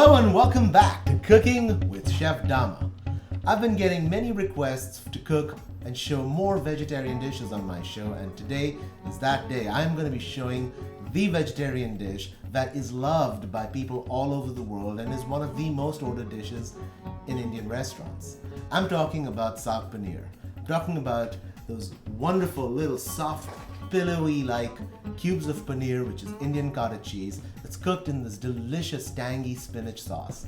Hello and welcome back to Cooking with Chef Dama. I've been getting many requests to cook and show more vegetarian dishes on my show, and today is that day. I'm going to be showing the vegetarian dish that is loved by people all over the world and is one of the most ordered dishes in Indian restaurants. I'm talking about Saag Paneer. I'm talking about those wonderful little soft, pillowy like cubes of paneer, which is Indian cottage cheese, that's cooked in this delicious tangy spinach sauce.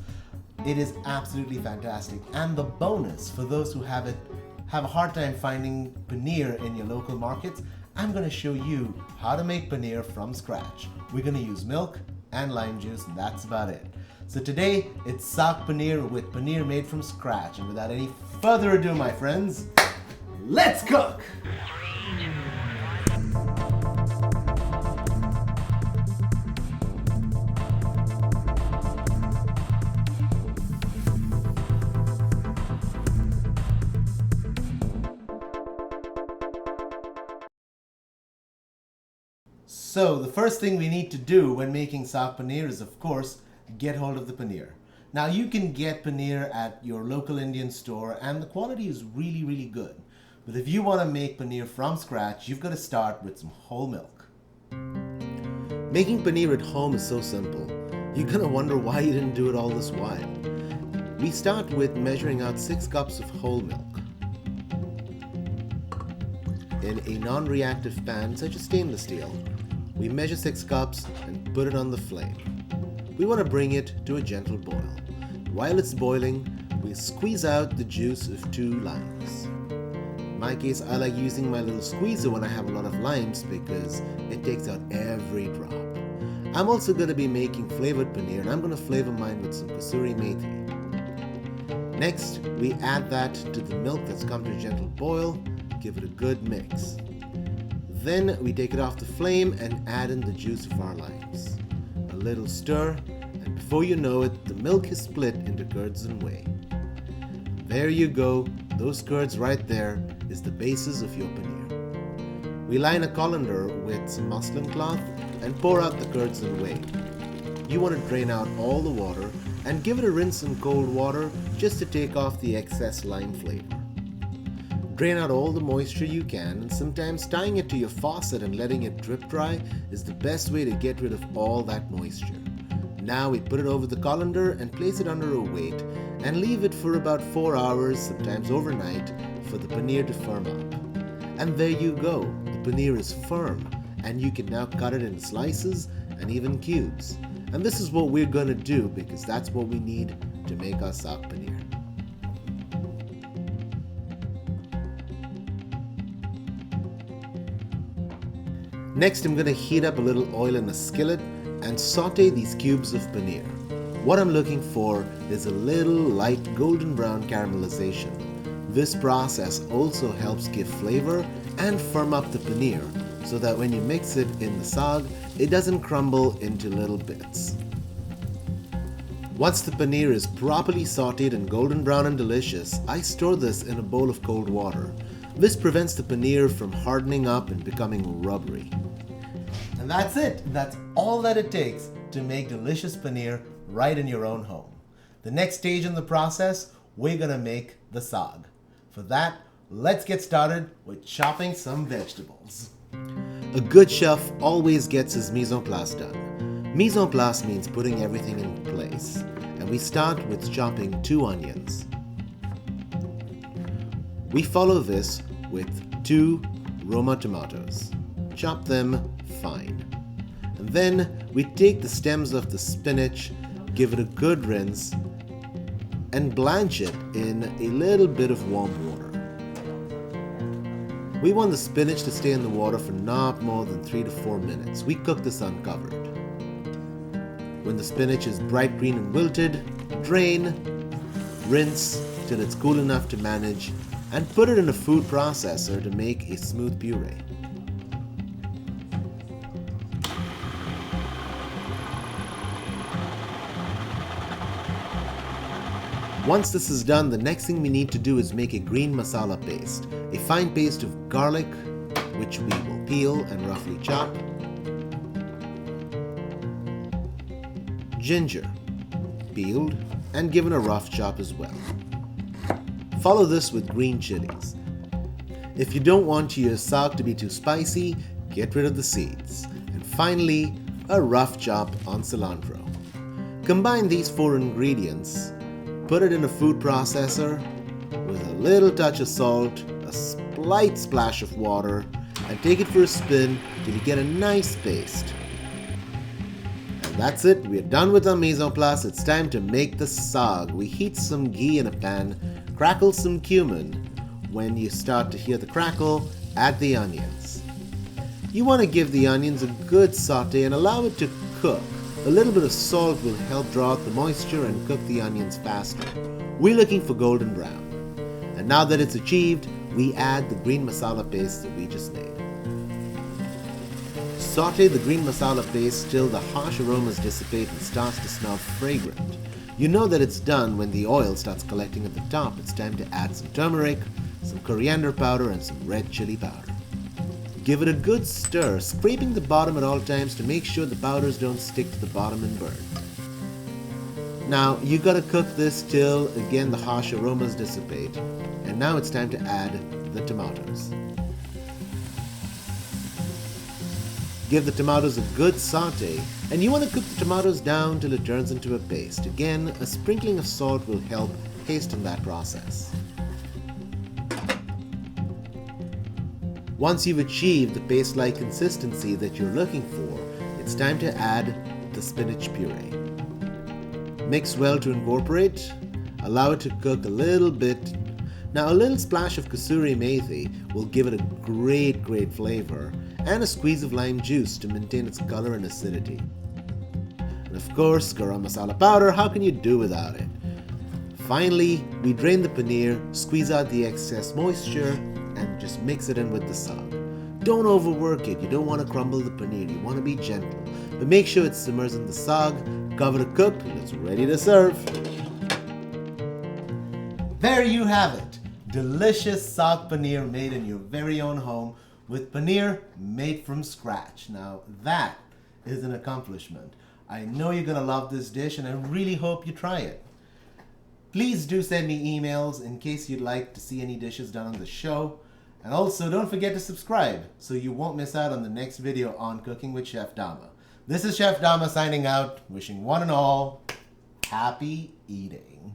It is absolutely fantastic. And the bonus for those who have a hard time finding paneer in your local markets, I'm going to show you how to make paneer from scratch. We're going to use milk and lime juice, and that's about it. So today it's Saag Paneer with paneer made from scratch. And without any further ado, my friends, let's cook! So the first thing we need to do when making Saag Paneer is, of course, get hold of the paneer. Now you can get paneer at your local Indian store and the quality is really good. But if you want to make paneer from scratch, you've got to start with some whole milk. Making paneer at home is so simple. You're gonna wonder why you didn't do it all this while. We start with measuring out 6 cups of whole milk. In a non-reactive pan such as stainless steel, we measure 6 cups and put it on the flame. We want to bring it to a gentle boil. While it's boiling, we squeeze out the juice of 2 limes. In my case, I like using my little squeezer when I have a lot of limes because it takes out every drop. I'm also going to be making flavored paneer, and I'm going to flavor mine with some kasuri methi. Next, we add that to the milk that's come to a gentle boil, give it a good mix. Then we take it off the flame and add in the juice of our limes. A little stir, and before you know it, the milk is split into curds and whey. There you go, those curds right there is the basis of your paneer. We line a colander with some muslin cloth and pour out the curds and whey. You want to drain out all the water and give it a rinse in cold water just to take off the excess lime flavor. Drain out all the moisture you can, and sometimes tying it to your faucet and letting it drip dry is the best way to get rid of all that moisture. Now we put it over the colander and place it under a weight and leave it for about 4 hours, sometimes overnight, for the paneer to firm up. And there you go, the paneer is firm and you can now cut it in slices and even cubes. And this is what we're going to do because that's what we need to make our Saag Paneer. Next, I'm going to heat up a little oil in a skillet and saute these cubes of paneer. What I'm looking for is a little light golden brown caramelization. This process also helps give flavor and firm up the paneer so that when you mix it in the saag, it doesn't crumble into little bits. Once the paneer is properly sauteed and golden brown and delicious, I store this in a bowl of cold water. This prevents the paneer from hardening up and becoming rubbery. And that's it. That's all that it takes to make delicious paneer right in your own home. The next stage in the process, we're gonna make the saag. For that, let's get started with chopping some vegetables. A good chef always gets his mise en place done. Mise en place means putting everything in place. And we start with chopping 2 onions. We follow this with 2 Roma tomatoes. Chop them fine. And then we take the stems of the spinach, give it a good rinse, and blanch it in a little bit of warm water. We want the spinach to stay in the water for not more than 3 to 4 minutes. We cook this uncovered. When the spinach is bright green and wilted, drain, rinse till it's cool enough to manage, and put it in a food processor to make a smooth puree. Once this is done, the next thing we need to do is make a green masala paste, a fine paste of garlic, which we will peel and roughly chop, ginger, peeled and given a rough chop as well. Follow this with green chilies. If you don't want your saag to be too spicy, get rid of the seeds. And finally, a rough chop on cilantro. Combine these 4 ingredients, put it in a food processor with a little touch of salt, a slight splash of water, and take it for a spin till you get a nice paste. And that's it, we're done with our mise en place. It's time to make the saag. We heat some ghee in a pan, crackle some cumin. When you start to hear the crackle, add the onions. You want to give the onions a good saute and allow it to cook. A little bit of salt will help draw out the moisture and cook the onions faster. We're looking for golden brown. And now that it's achieved, we add the green masala paste that we just made. Saute the green masala paste till the harsh aromas dissipate and starts to smell fragrant. You know that it's done when the oil starts collecting at the top. It's time to add some turmeric, some coriander powder, and some red chili powder. Give it a good stir, scraping the bottom at all times to make sure the powders don't stick to the bottom and burn. Now, you gotta cook this till, again, the harsh aromas dissipate. And now it's time to add the tomatoes. Give the tomatoes a good saute, and you want to cook the tomatoes down till it turns into a paste. Again, a sprinkling of salt will help hasten that process. Once you've achieved the paste-like consistency that you're looking for, it's time to add the spinach puree. Mix well to incorporate. Allow it to cook a little bit. Now, a little splash of kasuri methi will give it a great flavor, and a squeeze of lime juice to maintain its color and acidity. And of course, garam masala powder, how can you do without it? Finally, we drain the paneer, squeeze out the excess moisture, and just mix it in with the saag. Don't overwork it, you don't want to crumble the paneer, you want to be gentle. But make sure it simmers in the saag, cover it cooked, and it's ready to serve. There you have it! Delicious saag paneer made in your very own home with paneer made from scratch. Now that is an accomplishment. I know you're gonna love this dish and I really hope you try it. Please do send me emails in case you'd like to see any dishes done on the show. And also don't forget to subscribe so you won't miss out on the next video on Cooking with Chef Dama. This is Chef Dama signing out, wishing one and all happy eating.